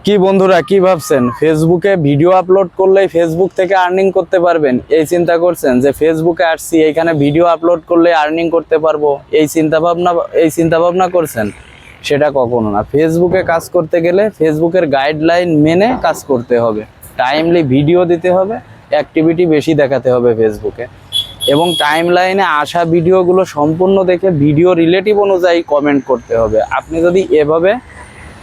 কি বন্ধুরা কি ভাবছেন ফেসবুকে ভিডিও আপলোড করলেই ফেসবুক থেকে আর্নিং করতে পারবেন? এই চিন্তা করছেন যে ফেসবুকে আসছি এখানে ভিডিও আপলোড করলে আর্নিং করতে পারবো, এই চিন্তা ভাবনা করছেন? সেটা কখনো না। ফেসবুকে কাজ করতে গেলে ফেসবুকের গাইডলাইন মেনে কাজ করতে হবে, টাইমলি ভিডিও দিতে হবে, অ্যাক্টিভিটি বেশি দেখাতে হবে ফেসবুকে, এবং টাইমলাইনে আসা ভিডিওগুলো সম্পূর্ণ দেখে ভিডিও রিলেটিভ অনুযায়ী কমেন্ট করতে হবে। আপনি যদি এভাবে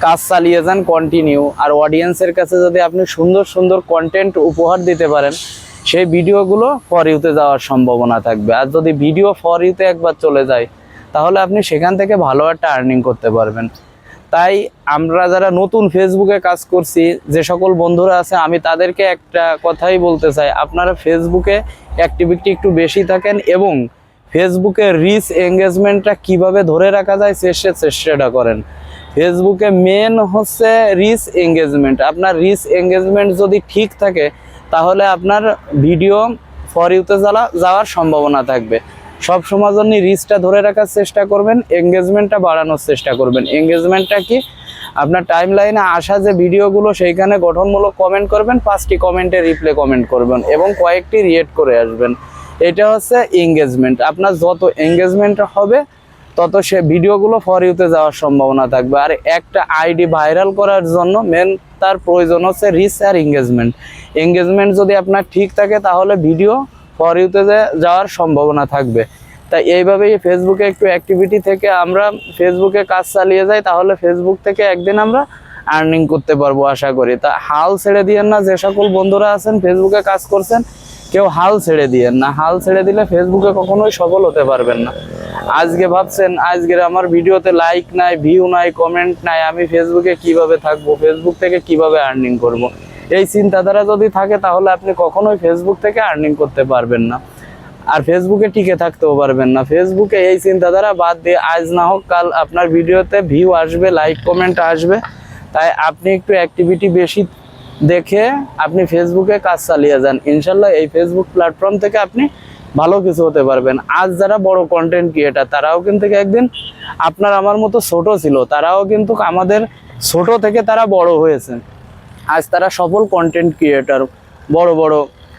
কাজ চালিয়ে যান কন্টিনিউ, আর অডিয়েন্সের কাছে যদি আপনি সুন্দর সুন্দর কন্টেন্ট উপহার দিতে পারেন, সেই ভিডিওগুলো ফর ইউতে যাওয়ার সম্ভাবনা থাকবে। আর যদি ভিডিও ফর ইউতে একবার চলে যায় তাহলে আপনি সেখান থেকে ভালো একটা আর্নিং করতে পারবেন। তাই আমরা যারা নতুন ফেসবুকে কাজ করছি, যে সকল বন্ধুরা আছে, আমি তাদেরকে একটা কথাই বলতে চাই, আপনারা ফেসবুকে অ্যাক্টিভিটি একটু বেশি থাকেন এবং ফেসবুকে রিচ এঙ্গেজমেন্টটা কিভাবে ধরে রাখা যায় চেষ্টাটা করেন। ফেসবুকে মেন হচ্ছে রিচ এঙ্গেজমেন্ট। আপনার রিচ এঙ্গেজমেন্ট যদি ঠিক থাকে তাহলে আপনার ভিডিও ফর ইউতে যাওয়ার সম্ভাবনা থাকবে। সব সময় জন্য রিচটা ধরে রাখার চেষ্টা করবেন, এঙ্গেজমেন্টটা বাড়ানোর চেষ্টা করবেন। এঙ্গেজমেন্টটা কি? আপনার টাইম লাইনে আসা যে ভিডিওগুলো সেইখানে গঠনমূলক কমেন্ট করবেন, 5টি কমেন্টে রিপ্লে কমেন্ট করবেন এবং কয়েকটি রিয়েক্ট করে আসবেন। এটা হচ্ছে এঙ্গেজমেন্ট। আপনার যত এঙ্গেজমেন্ট হবে তত সে ভিডিওগুলো ফর ইউতে যাওয়ার সম্ভাবনা থাকবে। আর একটা আইডি ভাইরাল করার জন্য মেন তার প্রয়োজন হচ্ছে রিচ আর এঙ্গেজমেন্ট। এঙ্গেজমেন্ট যদি আপনার ঠিক থাকে তাহলে ভিডিও ফর ইউতে যাওয়ার সম্ভাবনা থাকবে। তাই এইভাবেই ফেসবুকে একটু অ্যাক্টিভিটি থেকে আমরা ফেসবুকে কাজ চালিয়ে যাই, তাহলে ফেসবুক থেকে একদিন আমরা আর্নিং করতে পারবো আশা করি। তা হাল ছেড়ে দিয়েন না। যে সকল বন্ধুরা আছেন ফেসবুকে কাজ করছেন, কেউ হাল ছেড়ে দিয়েন না। হাল ছেড়ে দিলে ফেসবুকে কখনোই সফল হতে পারবেন না। আজকে ভাবছেন আজকের আমার ভিডিওতে লাইক নাই, ভিউ নাই, কমেন্ট নাই, আমি ফেসবুকে কিভাবে থাকবো, ফেসবুক থেকে কিভাবে আর্নিং করব। এই চিন্তাধারা যদি থাকে তাহলে আপনি কখনোই ফেসবুক থেকে আর্নিং করতে পারবেন না, আর ফেসবুকে টিকে থাকতেও পারবেন না। ফেসবুকে এই চিন্তাধারা বাদ দিয়ে আজ না হোক কাল আপনার ভিডিওতে ভিউ আসবে, লাইক কমেন্ট আসবে। তাই আপনি একটু অ্যাক্টিভিটি বেশি দেখে আপনি ফেসবুকে কাজ চালিয়ে যান। ইনশাল্লাহ এই ফেসবুক প্ল্যাটফর্ম থেকে আপনি ভালো কিছু হতে পারবেন। আজ যারা বড় কন্টেন্ট ক্রিয়েটার তারাও কিন্তু একদিন আপনার আমার মতো ছোট ছিল, তারাও কিন্তু আমাদের ছোট থেকে তারা বড় হয়েছে। আজ তারা সফল কন্টেন্ট ক্রিয়েটার, বড় বড়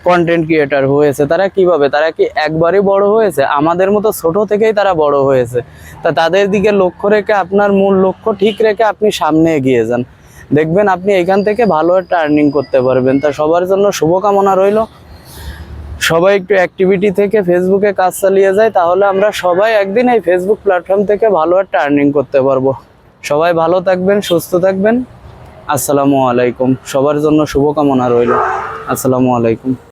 কন্টেন্ট ক্রিয়েটার হয়েছে। তারা কিভাবে? তারা কি একবারই বড় হয়েছে? আমাদের মতো ছোট থেকেই তারা বড় হয়েছে। তা তাদের দিকে লক্ষ্য রেখে আপনার মূল লক্ষ্য ঠিক রেখে আপনি সামনে এগিয়ে যান, দেখবেন আপনি এখান থেকে ভালো একটা আর্নিং করতে পারবেন। তা সবার জন্য শুভকামনা রইল। সবাই একটু অ্যাক্টিভিটি থেকে ফেসবুকে কাজ চালিয়ে যায়, তাহলে আমরা সবাই একদিন এই ফেসবুক প্ল্যাটফর্ম থেকে ভালো একটা আর্নিং করতে পারবো। সবাই ভালো থাকবেন, সুস্থ থাকবেন। আসসালামু আলাইকুম। সবার জন্য শুভকামনা রইল। আসসালামু আলাইকুম।